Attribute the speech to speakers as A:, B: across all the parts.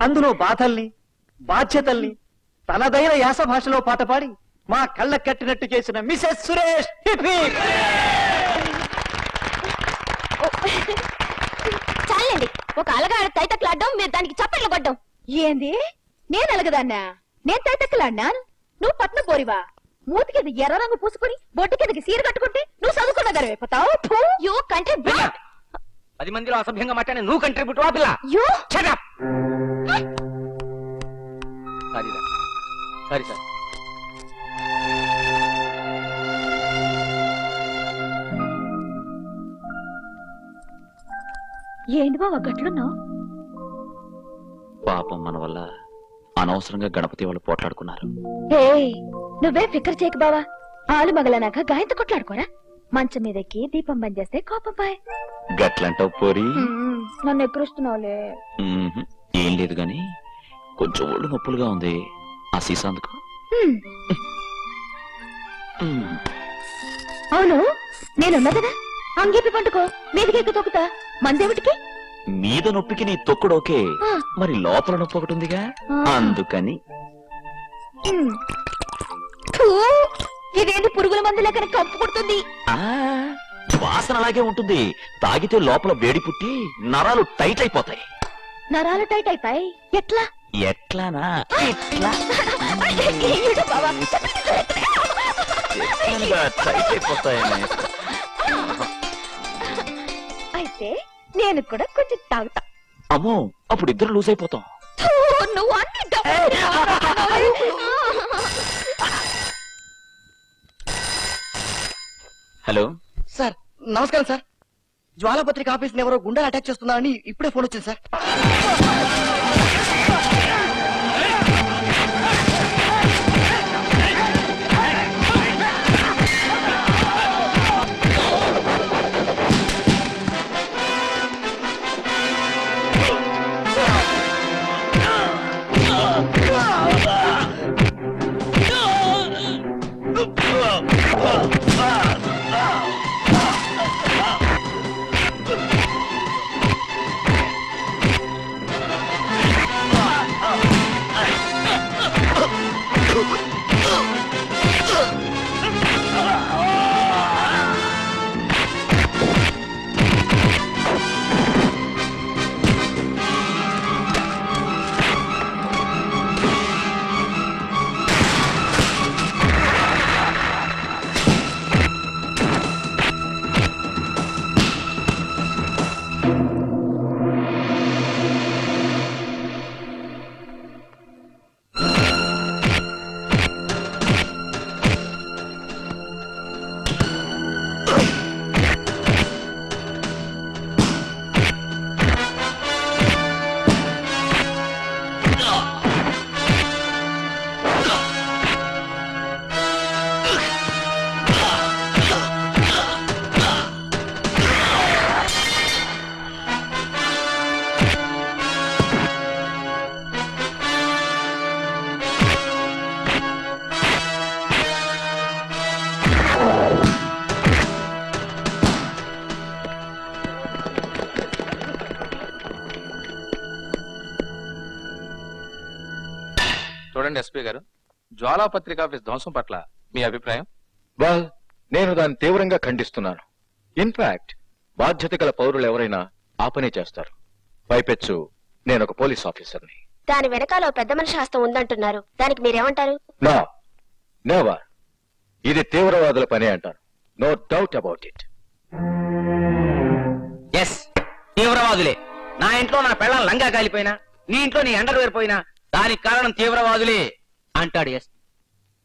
A: అందులో బాధల్ని బాధ్యతల్ని తనదైన యాస భాషలో పాట పాడి మా కళ్ళ కట్టినట్టు చేసిన మిసెస్ సురేష్.
B: చాలండి, ఒక అలగాడ తైతక్కలాడ్డం, మీరు దానికి చప్పట్లు కొట్టడం ఏంది? నేను అలగదాన్నా? నేను తైతక్కలాడినా? నువ్వు పట్న పోరివా? మూతి కింద ఎర్ర రంగు పూసుకుని బొట్టు కిందకి సీర కట్టుకుంటే నువ్వు చదువుకున్న గర్వైపోతావు.
C: 10 మందిలో అసభ్యంగా మాట్లాడి నువ్వు కంట్రిబ్యూట్ పిల్ల. Sorry sir.
B: ఏంటి బావ గట్లున్నావు?
D: పాపం మన వల్ల అనవసరంగా గణపతి వాళ్ళు పోట్లాడుకున్నారు.
B: నువ్వే ఫికర్ చేయకు బావా. ఆలు మగలనాక గాయంతో కొట్లాడుకోరా. మంచం మీదకి దీపం బంద్ చేస్తే కోపం పాయ్.
D: గట్లంటావు పోరి.
B: నన్ను ఎక్కరుస్తున్నావులే.
D: ఏం లేదు గాని కొంచెం ఒళ్ళు నొప్పులుగా ఉంది. ఆ సీసాందుకు.
B: అవును, నేనున్నా కదా, అంగేపి పండుకో. మీదికెక్కి తొక్కుతా. మందేమిటికి?
D: మీద నొప్పికి నీ తొక్కుడు ఓకే, మరి లోపల నొప్పి ఒకటి ఉందిగా, అందుకని.
B: ఇదేంటి పురుగుల మందు లెక్కన కంపు కుడుతుంది?
D: వాసన అలాగే ఉంటుంది. తాగితే లోపల వేడి పుట్టి నరాలు టైట్ అయిపోతాయి.
B: నరాలు టైట్ అయిపోయి ఎట్లా?
D: ఎట్లానా? ఇట్లా టైట్ అయిపోతాయని.
B: అయితే నేను కూడా కొంచెం తాగుతా.
D: అమ్మో, అప్పుడు ఇద్దరు లూజ్ అయిపోతాం.
B: నువ్వు అన్ని
D: హలో
A: సార్, నమస్కారం సార్. జ్వాలపత్రిక ఆఫీస్ ఎవరో గుండా అటాక్ చేస్తున్నారని ఇప్పుడే ఫోన్ వచ్చింది సార్.
E: చూడండి ఎస్పీ గారు, జ్వాలా పత్రిక ఆఫీస్ ధ్వంసం పట్ల మీ అభిప్రాయం?
F: వెల్, నేను దాన్ని తీవ్రంగా ఖండిస్తున్నాను. ఇన్ఫాక్ట్ బాధ్యత గల పౌరులు ఎవరైనా ఆ పని చేస్తారు. పైపెచ్చు నేను ఒక పోలీస్ ఆఫీసర్ని.
B: దాని వెనకాల పెద్ద మనిషి హస్తం ఉందంటున్నారు, దానికి మీరేమంటారు?
F: No, never. ఇది తీవ్రవాదుల పని అంటాను. No doubt about it.
C: Yes, తీవ్రవాదులే. నా ఇంట్లో నా పెళ్ళం లంగా కాలిపోయినా, నీ ఇంట్లో నీ అండర్వేర్ పోయినా దానికి కారణం తీవ్రవాదులే అంటాడు. ఎస్,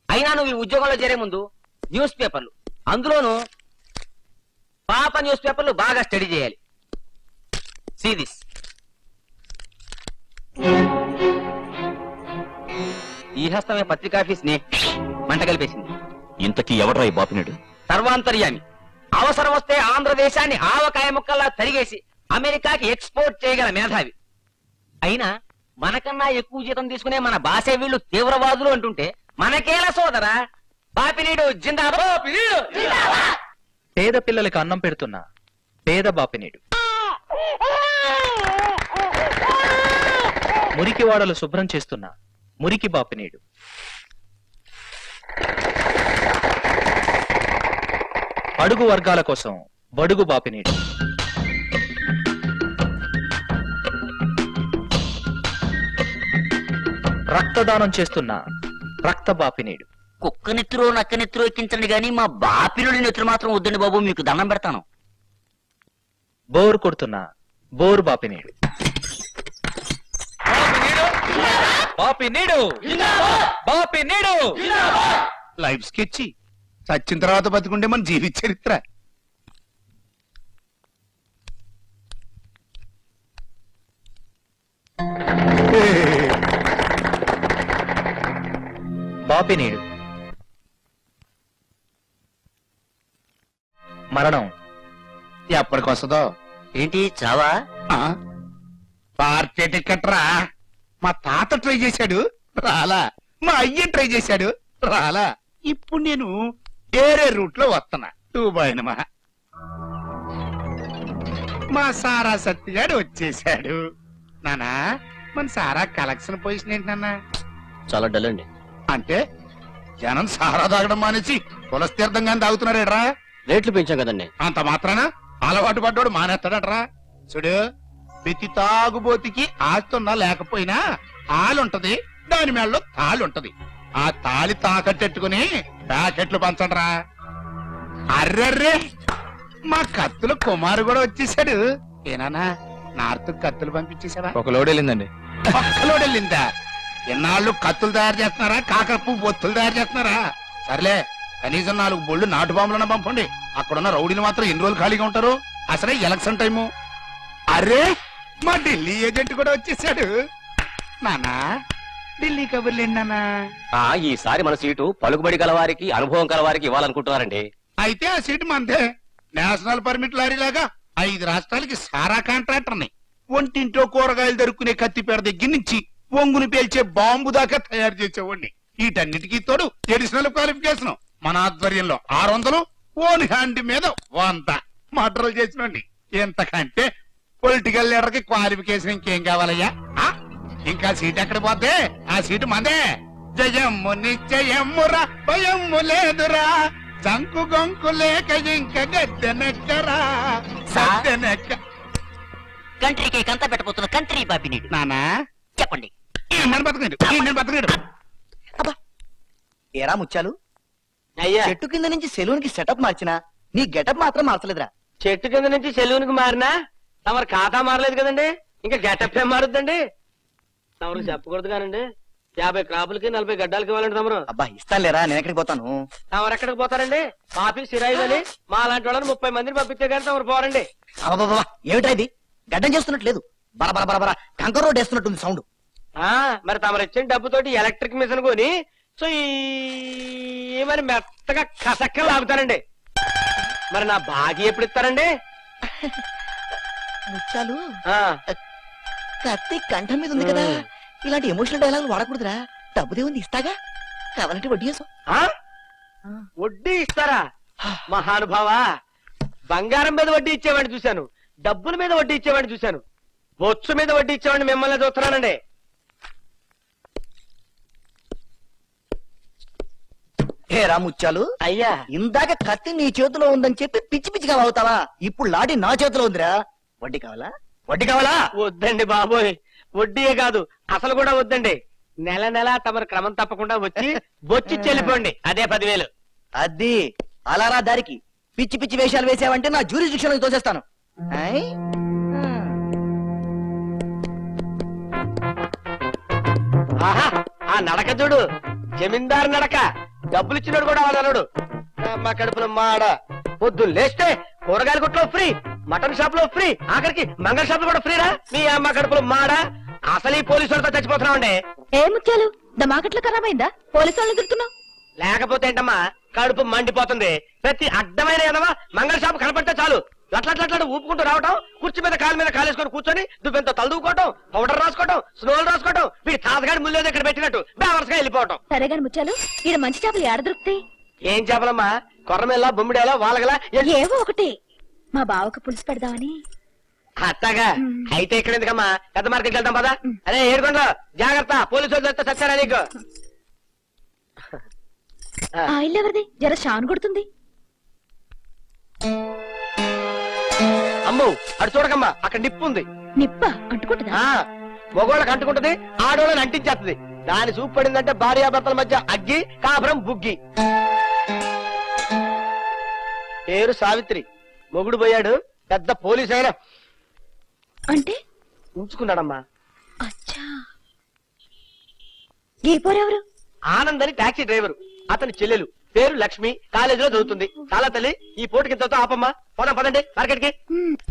C: అయినా నువ్వు ఈ ఉద్యోగంలో చేరే ముందు న్యూస్ పేపర్లు, అందులోనూ పాప న్యూస్ పేపర్లు బాగా స్టడీ చేయాలి. See this. ఈ హస్తమే పత్రికాఫీస్ ని మంట కలిపేసింది.
D: ఇంతకీ ఎవడ్రా ఈ బాపినాడు?
C: సర్వాంతర్యామి. అవసరం వస్తే ఆంధ్రదేశాన్ని ఆవకాయ ముక్కల్లా తరిగేసి అమెరికాకి ఎక్స్పోర్ట్ చేయగల మేధావి. అయినా మనకన్నా ఎక్కువ జీతం తీసుకునే మన బాసే వీళ్ళు తీవ్రవాదులు అంటుంటే మనకేలా సోదరా? బాపినీడు జిందాబాద్.
G: పేద పిల్లలకి అన్నం పెడుతున్నా పేద బాపినీడు. మురికి వాడలు శుభ్రం చేస్తున్న మురికి బాపినీడు. అడుగు వర్గాల కోసం బడుగు బాపినీడు. రక్తదానం చేస్తున్న రక్త బాపినీడు.
C: కుక్క నెత్తురు నక్క నెత్తురు ఎక్కించండి గాని మా బాపినుడి నెత్తురు మాత్రం వద్దండి బాబు, మీకు దండం పెడతాను.
G: బోరు కొడుతున్న bore Bapineedu. Bapineedu Bapineedu.
H: Life sketch చచ్చిన తర్వాత బతికుంటే మన జీవిత చరిత్ర.
G: బాపినీడు. మరణం
H: ఎప్పటికొస్తుందో
C: ఏంటి చావా?
H: పార్టీ టికెట్ రా. మా తాత ట్రై చేశాడు రాలా, మా అయ్య ట్రై చేశాడు రాలా. ఇప్పుడు నేను వేరే రూట్ లో వస్తున్నా. దుబాయ్ మా సారా సత్తిగాడు వచ్చేసాడు. నానా మన సారా కలెక్షన్ పొజిషన్ ఏంటి నాన్న?
C: చాలా డల్ అండి.
H: అంటే జనం సారా తాగడం మానేసి పులస్తీర్థంగానే తాగుతున్నారేట్రా?
C: రేట్లు పెంచాం కదండి.
H: అంత మాత్రాన అలవాటు పడ్డాడు మానేస్తాడట్రా? చూడు, ప్రతి తాగుబోతికి ఆస్తున్నా లేకపోయినా ఆలుంటది, దాని మేడలో తాళుంటది. ఆ తాళి తాకట్టెట్టుకుని ప్యాకెట్లు పంచడరా. అర్రర్రే, మా కత్తుల కుమారు కూడా వచ్చేసాడు. ఏనానా నార్త్ కత్తులు పంపించేసావా?
F: ఒక లోడ్ వెళ్ళిందండి.
H: ఒక్క లోడ్ వెళ్ళిందా? ఎన్నాళ్ళు కత్తులు తయారు చేస్తున్నారా, కాకరపు బొత్తులు తయారు చేస్తున్నారా? సర్లే, కనీసం 4 బొళ్ళు నాటు బాంబులన్నా పంపండి. అక్కడున్న రౌడీలు మాత్రం ఎన్ని రోజులు ఖాళీగా ఉంటారు? అసలే ఎలక్షన్ టైము. అరే, మా ఢిల్లీ ఏజెంట్ కూడా వచ్చేసాడు. నానా ఢిల్లీ కబుర్లు ఏంటన్నా?
C: ఈసారి మన సీటు పలుకుబడి గలవారికి, అనుభవం గలవారికి ఇవ్వాలనుకుంటున్నారండి.
H: అయితే ఆ సీటు మందే. నేషనల్ పర్మిట్ లారీ లాగా 5 రాష్ట్రాలకి సారా కాంట్రాక్టర్ని. ఒంటింట్లో కూరగాయలు దొరుకునే కత్తిపేడ దగ్గర నుంచి ఒంగుని పేల్చే బాంబు దాకా తయారు చేసేవాడిని. వీటన్నిటికీ తోడు ఎడిషనల్ క్వాలిఫికేషన్ మన ఆధ్వర్యంలో 600, ఓన్ హ్యాండ్ మీద 100 మర్డర్లు చేసినండి. ఎంతకంటే పొలిటికల్ లీడర్ కి క్వాలిఫికేషన్ ఇంకేం కావాలయ్యా? ఇంకా సీట్ ఎక్కడ పోతే ఆ సీటు మందే. జయమ్ము నిశ్చయమ్మురా, భయమ్ము లేదురా, జంకు గొంకు లేక ఇంక గద్దెనెక్కరా.
C: కంట్రీకి కంత పెట్టబోతున్న కంట్రీ బాపినీడు.
H: నానా
C: చెప్పండి.
H: బతకడు.
A: ఏరా ముచ్చాలు,
C: అయ్యా,
A: చెట్టు కింద నుంచి సెలూన్ కి సెటప్ మార్చినా నీ గెటప్ మాత్రం మార్చలేదురా.
C: చెట్టు కింద నుంచి సెలూన్ కి మారినా తమరు ఖాతా మారలేదు కదండి, ఇంకా గెటప్ ఏం మారుద్దండి? తమరు చెప్పకూడదు కానండి. 50 క్రాపులకి 40 గడ్డాలకి ఇవ్వాలండి తమరు.
A: అబ్బా ఇస్తానులేరా, నేను ఎక్కడికి పోతాను?
C: తమరు ఎక్కడికి పోతారండి? మాఫీ సిరాయిదని మా లాంటి వాళ్ళని 30 మందిని పంపించే కానీ తమరు పోరండి.
A: అబ్బా ఏమిటా ఇది? గడ్డం చేస్తున్నట్లేదు, బరబర బరబర కంకర్ రోడ్ వేస్తున్నట్టుంది సౌండ్.
C: మరి తమరు ఇచ్చిన డబ్బుతోటి ఎలక్ట్రిక్ మిషన్ కొని సో మరి మెత్తగా కసక్క లాగుతారండి. మరి నా భాగి ఎప్పుడు ఇస్తారండి?
A: ముచ్చాలు, కత్తి కంఠం మీద ఉంది కదా, ఇలాంటి ఎమోషనల్ డైలాగులు వాడకూడదురా. డబ్బుదే ఉంది, ఇస్తాగా, కావాలంటే వడ్డీ వేసు.
C: వడ్డీ ఇస్తారా? మహానుభావా, బంగారం మీద వడ్డీ ఇచ్చేవాడిని చూశాను, డబ్బుల మీద వడ్డీ ఇచ్చేవాడిని చూశాను, బొచ్చు మీద వడ్డీ ఇచ్చేవాడిని మిమ్మల్ని చూస్తున్నానండి.
A: ఏ రాముచ్చాలు,
C: అయ్యా,
A: ఇందాక కత్తి నీ చేతిలో ఉందని చెప్పి పిచ్చి పిచ్చిగా అవుతావా? ఇప్పుడు లాడి నా చేతిలో ఉందిరా. వడ్డీ కావాలా? వడ్డీ కావాలా?
C: వద్దండి బాబోయ్, వడ్డీయే కాదు అసలు కూడా వద్దండి. నెల నెల తమరు క్రమం తప్పకుండా వచ్చి బొచ్చి చెల్లిపోండి, అదే 10,000.
A: అది అలారా దారికి పిచ్చి పిచ్చి వేషాలు వేసావంటే నా జ్యూరిడిక్షన్ తోసేస్తాను.
C: ఆహా, ఆ నడక చూడు, జమీందారు నడక. డబ్బులు ఇచ్చినాడు కూడా వాడన్నాడు. మా కడుపులో మాడ. పొద్దున్న లేస్తే కూరగాయల కొట్లో ఫ్రీ, మటన్ షాప్ లో ఫ్రీ, ఆఖరికి మంగళ షాప్ లో కూడా ఫ్రీరా. మీ అమ్మ కడుపులో మాడ. అసలు ఈ పోలీసు వాళ్ళతో చచ్చిపోతున్నామండి.
B: ఏ ముత్యాలు, దమాకట్లు ఖరాబైందా? పోలీసు వాళ్ళని తిడుతున్నావు?
C: లేకపోతే ఏంటమ్మా, కడుపు మండిపోతుంది. ప్రతి అడ్డమైన ఏదవా మంగళ షాప్ కనపడితే చాలు లట్లట్లట్లు ఊపుకుంటూ రావటం, కుర్చీ మీద కాలు మీద కాలేసుకొని కూర్చొని దువ్వెంతో తలదూకోవటం, పౌడర్ రాసుకోవటం, స్నోలు రాసుకోవటం, వీడి తాతగాడి ముళ్ళు ఇక్కడ పెట్టినట్టు బేవర్స్గా వెళ్ళిపోవటం.
B: సరేగాని ముత్యాలు, ఈడ మంచి చేపలు ఏడ దొరుకుతాయి?
C: ఏం చేపలమ్మా? కొర్రమెల్లా, బొమ్మిడేలా, వాలగలా,
B: ఏవో ఒకటి. మా బావకు పులుసు పెడదామని.
C: అట్టాగా అయితే ఇక్కడ ఎందుకమ్మా పెద్ద మార్కెట్కి వెళ్తాం పదా. అరే ఏడుకోండి జాగ్రత్త, పోలీసు వాళ్ళు వస్తే చచ్చారా నీకు.
B: ఆ ఇల్లు ఎవరిది? జర షాన్ కొడుతుంది.
C: అమ్ము అటు చూడకమ్మా, అక్కడ నిప్పు ఉంది.
B: నిప్ప అంటుకుంటుందా?
C: మగోళ్ళకి అంటుకుంటది, ఆడోళ్ళని అంటించేస్తుంది. దాని చూపు పడిందంటే భార్యాభర్తల మధ్య అగ్గి, కాపురం బుగ్గి. పేరు సావిత్రి, మొగుడు పోయాడు, పెద్ద పోలీసు అయినా
B: అంటే
C: ఉంచుకున్నాడమ్మా.
B: అచ్చా. ఈ పోరెవరు?
C: ఆనంద్ అని టాక్సీ డ్రైవరు, అతని చెల్లెలు, పేరు లక్ష్మి, కాలేజీలో చదువుతుంది. చాలా తల్లి ఈ పోటుకి ఇంతతో ఆపమ్మా. పోదాం పదండి మార్కెట్ కి.